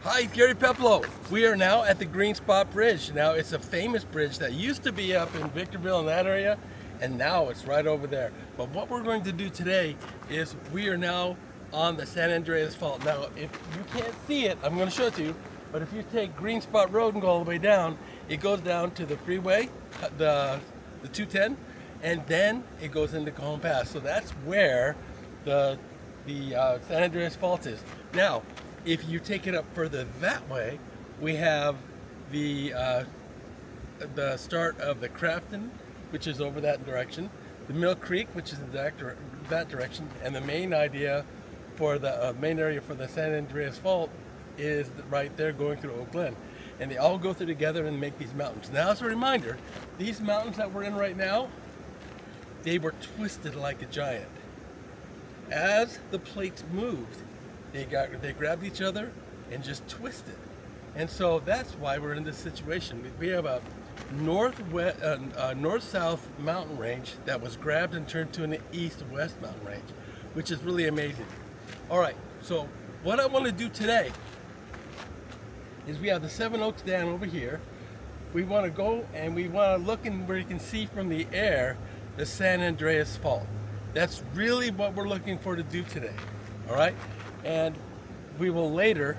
Hi, Gary Peplow. We are now at the Green Spot Bridge. Now, it's a famous bridge that used to be up in Victorville in that area, and now it's right over there. But what we're going to do today is we are now on the San Andreas Fault. Now, if you can't see it, I'm going to show it to you, but if you take Green Spot Road and go all the way down, it goes down to the freeway, the 210, and then it goes into Cajon Pass. So that's where the San Andreas Fault is. Now, if you take it up further that way, we have the start of the Crafton, which is over that direction, the Mill Creek, which is in that direction, and the main idea for the main area for the San Andreas Fault is right there going through Oak Glen. And they all go through together and make these mountains. Now, as a reminder, these mountains that we're in right now, they were twisted like a giant. As the plates moved, they grabbed each other and just twisted. And so that's why we're in this situation. We have a north-south mountain range that was grabbed and turned to an east-west mountain range, which is really amazing. All right, so what I want to do today is we have the Seven Oaks Dam over here. We want to go and we want to look in where you can see from the air the San Andreas Fault. That's really what we're looking for to do today, all right? And we will later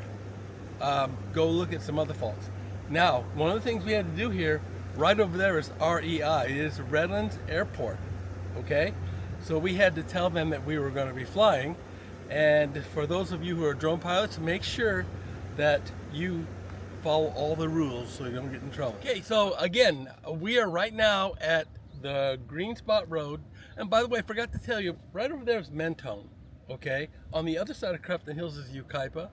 go look at some other faults. Now, one of the things we had to do here, right over there is REI. It is Redlands Airport, okay? So we had to tell them that we were going to be flying. And for those of you who are drone pilots, make sure that you follow all the rules so you don't get in trouble. Okay, so again, we are right now at the Green Spot Road. And by the way, I forgot to tell you, right over there is Mentone. Okay, on the other side of Crafton Hills is Yucaipa,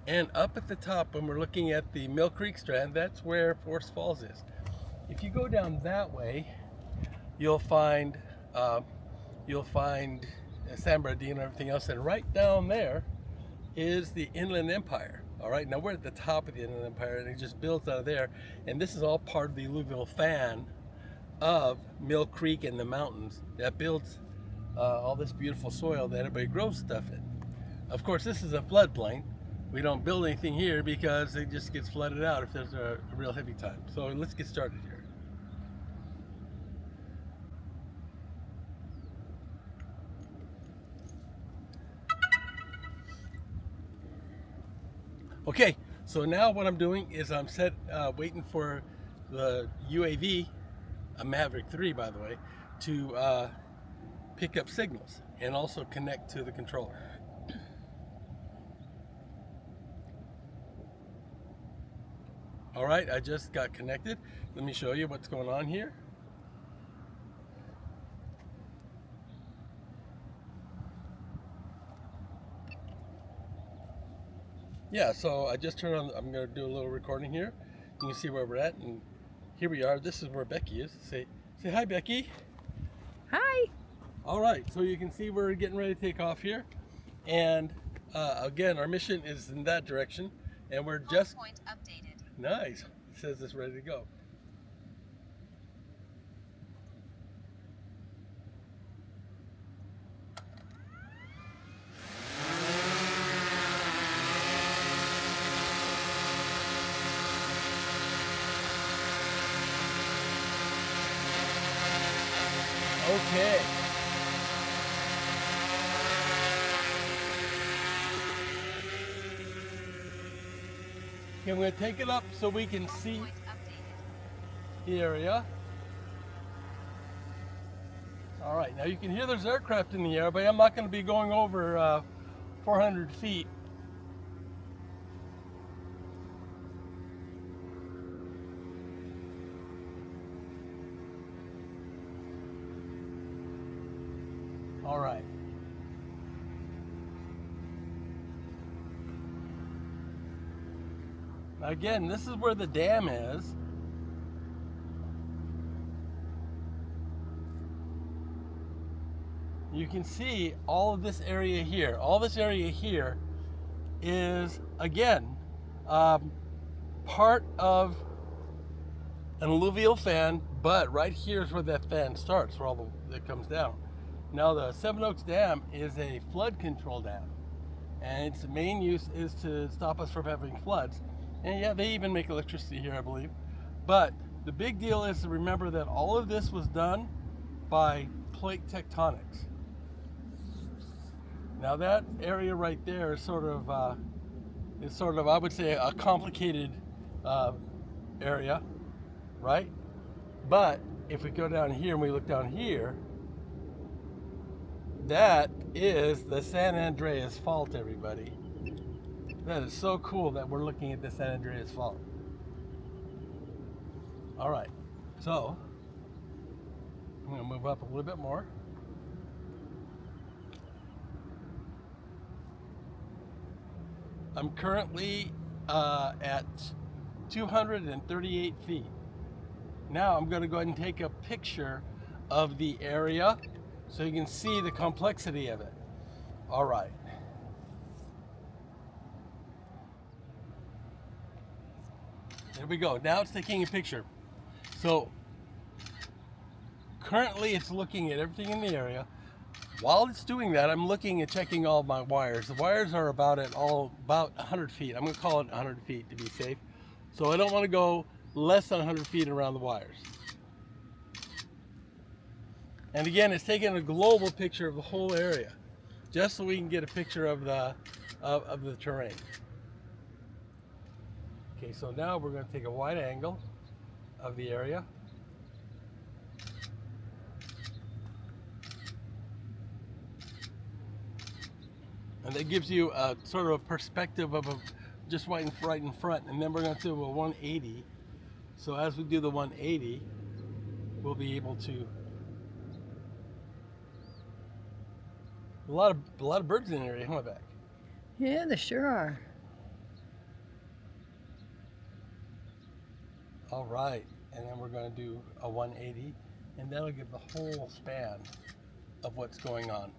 and up at the top when we're looking at the Mill Creek Strand, that's where Forest Falls is. If you go down that way, you'll find San Bernardino and everything else, and right down there is the Inland Empire. All right, now we're at the top of the Inland Empire, and it just builds out of there, and this is all part of the alluvial fan of Mill Creek and the mountains that builds all this beautiful soil that everybody grows stuff in. Of course, this is a floodplain. We don't build anything here because it just gets flooded out if there's a real heavy time. So let's get started here. Okay, so now what I'm doing is I'm waiting for the UAV, a Maverick 3 by the way, to pick up signals and also connect to the controller. All right, I just got connected. Let me show you what's going on here. Yeah, so I just turned on, I'm going to do a little recording here. You can see where we're at, and here we are. This is where Becky is. Say hi, Becky. Hi. All right, so you can see we're getting ready to take off here. And again, our mission is in that direction. And we're just... Point updated. Nice. It says it's ready to go. Okay. Okay, I'm going to take it up so we can see the area. All right, now you can hear there's aircraft in the air, but I'm not going to be going over 400 feet. All right. Now again, this is where the dam is. You can see all of this area here. All this area here is, again, part of an alluvial fan, but right here is where that fan starts, where all that comes down. Now the Seven Oaks Dam is a flood control dam. and its main use is to stop us from having floods. And yeah, they even make electricity here, I believe. But the big deal is to remember that all of this was done by plate tectonics. Now that area right there is sort of, I would say, a complicated area, right? But if we go down here and we look down here, that is the San Andreas Fault, everybody. That is so cool that we're looking at the San Andreas Fault. All right, so I'm going to move up a little bit more. I'm currently at 238 feet. Now I'm going to go ahead and take a picture of the area so you can see the complexity of it. All right. There we go. Now it's taking a picture. So currently it's looking at everything in the area. While it's doing that, I'm looking and checking all my wires. The wires are about 100 feet. I'm going to call it 100 feet to be safe. So I don't want to go less than 100 feet around the wires. And again, it's taking a global picture of the whole area, just so we can get a picture of the terrain. Okay, so now we're going to take a wide angle of the area. And that gives you a sort of a perspective of just right in front. And then we're going to do a 180. So as we do the 180, we'll be able to. A lot of birds in the area, huh, back? Yeah, they sure are. All right, and then we're going to do a 180, and that'll give the whole span of what's going on.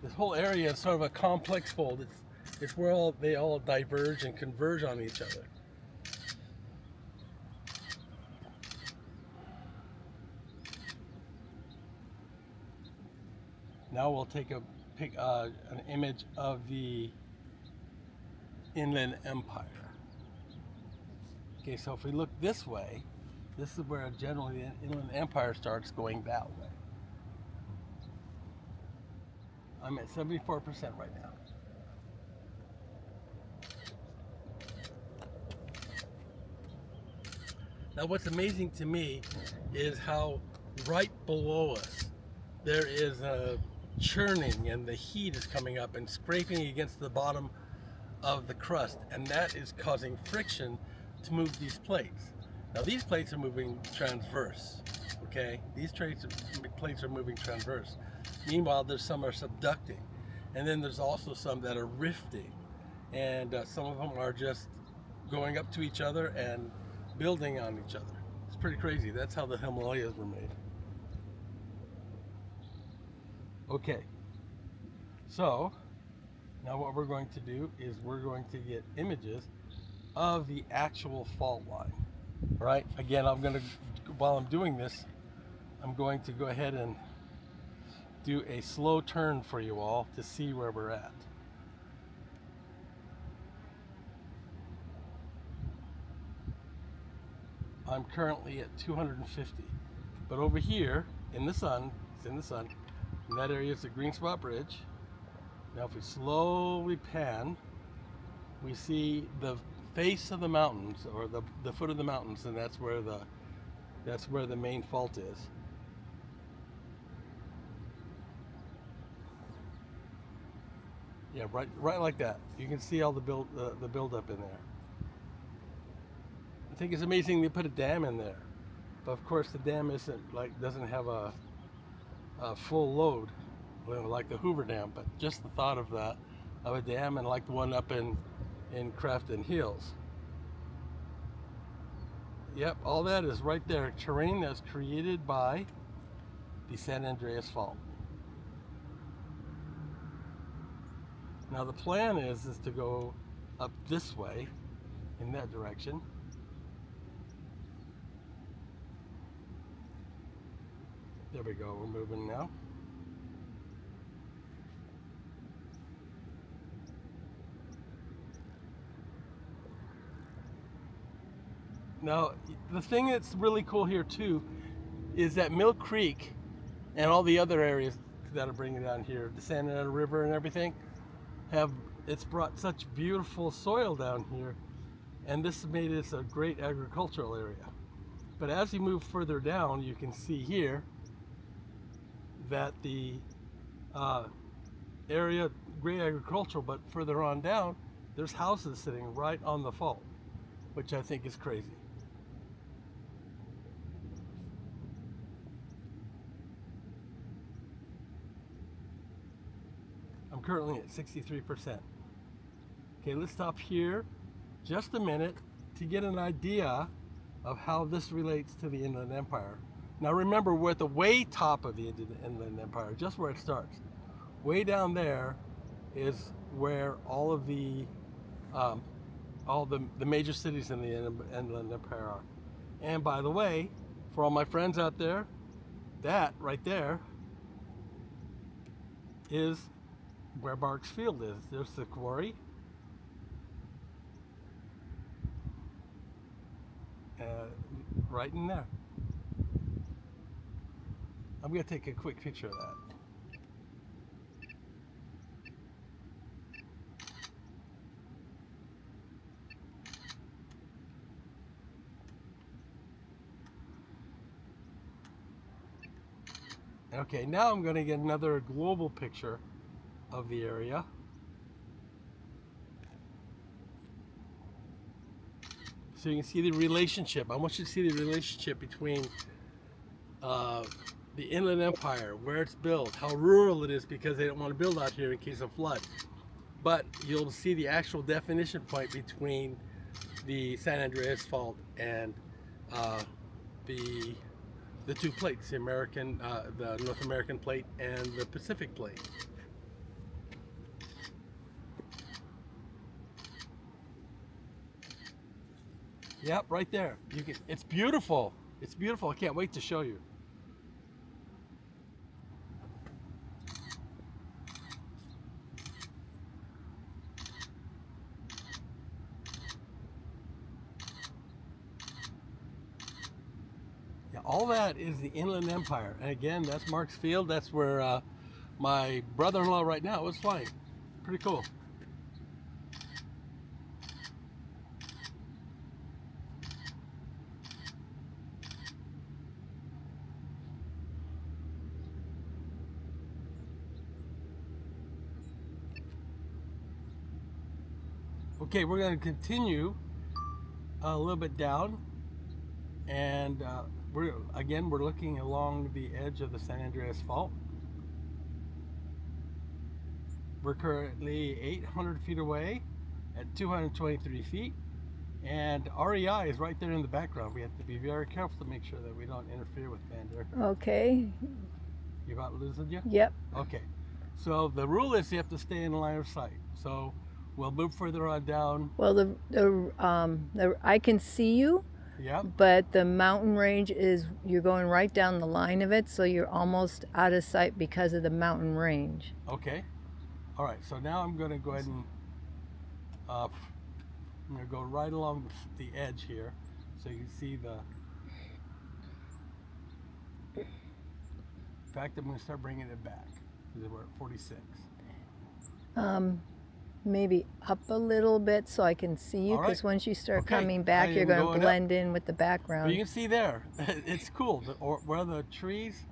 This whole area is sort of a complex fold. It's where they all diverge and converge on each other. Now we'll take an image of the Inland Empire. Okay, so if we look this way, this is where generally the Inland Empire starts going that way. I'm at 74% right now. Now what's amazing to me is how right below us there is a churning, and the heat is coming up and scraping against the bottom of the crust, and that is causing friction to move these plates. Now these plates are moving transverse, okay? These plates are moving transverse. Meanwhile, there's some are subducting, and then there's also some that are rifting, and some of them are just going up to each other and building on each other. It's pretty crazy. That's how the Himalayas were made. Okay, so now what we're going to do is we're going to get images of the actual fault line. All right, again, while I'm doing this, I'm going to go ahead and do a slow turn for you all to see where we're at. I'm currently at 250, but over here in the sun, it's in the sun, and that area is the Green Spot Bridge. Now if we slowly pan, we see the face of the mountains, or the foot of the mountains, and that's where the main fault is. Yeah, right like that. You can see all the build up in there. I think it's amazing they put a dam in there, but of course the dam doesn't have a full load like the Hoover Dam, but just the thought of a dam, and like the one up in Crafton Hills. Yep, all that is right there. Terrain that's created by the San Andreas Fault. Now the plan is to go up this way in that direction. There we go, we're moving now. Now, the thing that's really cool here too is that Mill Creek and all the other areas that are bringing down here, the San Andreas River and everything, it's brought such beautiful soil down here, and this has made it a great agricultural area. But as you move further down, you can see here that the area, great agricultural, but further on down, there's houses sitting right on the fault, which I think is crazy. I'm currently at 63%. Okay, let's stop here just a minute to get an idea of how this relates to the Inland Empire. Now remember, we're at the way top of the Inland Empire, just where it starts. Way down there is where all of the major cities in the Inland Empire are. And by the way, for all my friends out there, that right there is where Barks Field is. There's the quarry. Right in there. I'm going to take a quick picture of that. Okay, now I'm going to get another global picture of the area. So you can see the relationship. I want you to see the relationship between the Inland Empire, where it's built, how rural it is because they don't want to build out here in case of flood. But you'll see the actual definition point between the San Andreas Fault and the two plates, the North American plate and the Pacific plate. Yep, right there. It's beautiful. It's beautiful. I can't wait to show you. Yeah, all that is the Inland Empire. And again, that's Marks Field. That's where my brother-in-law right now is flying. Pretty cool. Okay, we're going to continue a little bit down, and we're looking along the edge of the San Andreas Fault. We're currently 800 feet away at 223 feet, and REI is right there in the background. We have to be very careful to make sure that we don't interfere with Vander. Okay. You about losing you? Yep. Okay. So the rule is you have to stay in line of sight. So we'll move further on down. Well, I can see you. Yeah. But the mountain range you're going right down the line of it, so you're almost out of sight because of the mountain range. Okay. All right. So now I'm going to go ahead and I'm going to go right along the edge here, so you can see the. In fact, I'm going to start bringing it back because we're at 46. Maybe up a little bit so I can see you, because once you start coming back, you're going to blend in with the background. But you can see there, it's cool. Where the trees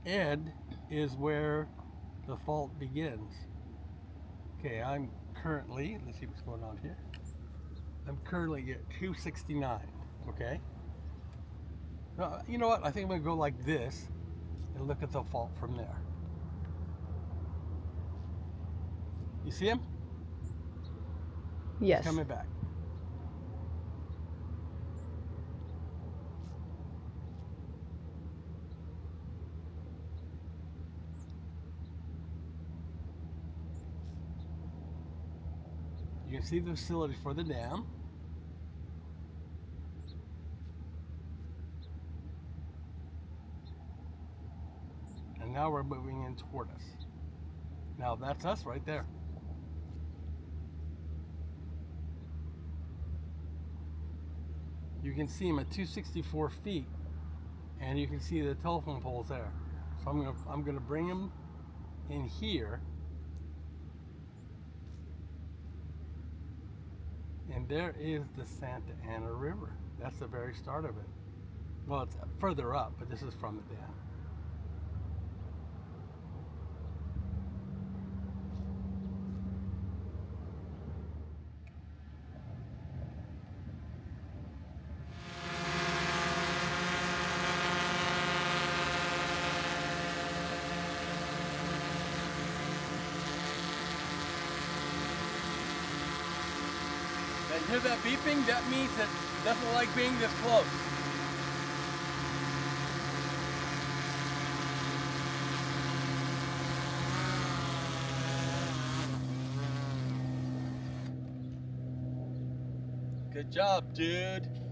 end is where the fault begins. Okay, I'm currently, let's see what's going on here. I'm currently at 269, okay? Now, you know what? I think I'm going to go like this and look at the fault from there. You see him? Yes. He's coming back. You can see the facility for the dam. now we're moving in toward us. Now that's us right there. You can see them at 264 feet, and you can see the telephone poles there. So I'm gonna bring them in here, and there is the Santa Ana River. That's the very start of it. Well, it's further up, but this is from the dam. And hear that beeping? That means it doesn't like being this close. Good job, dude.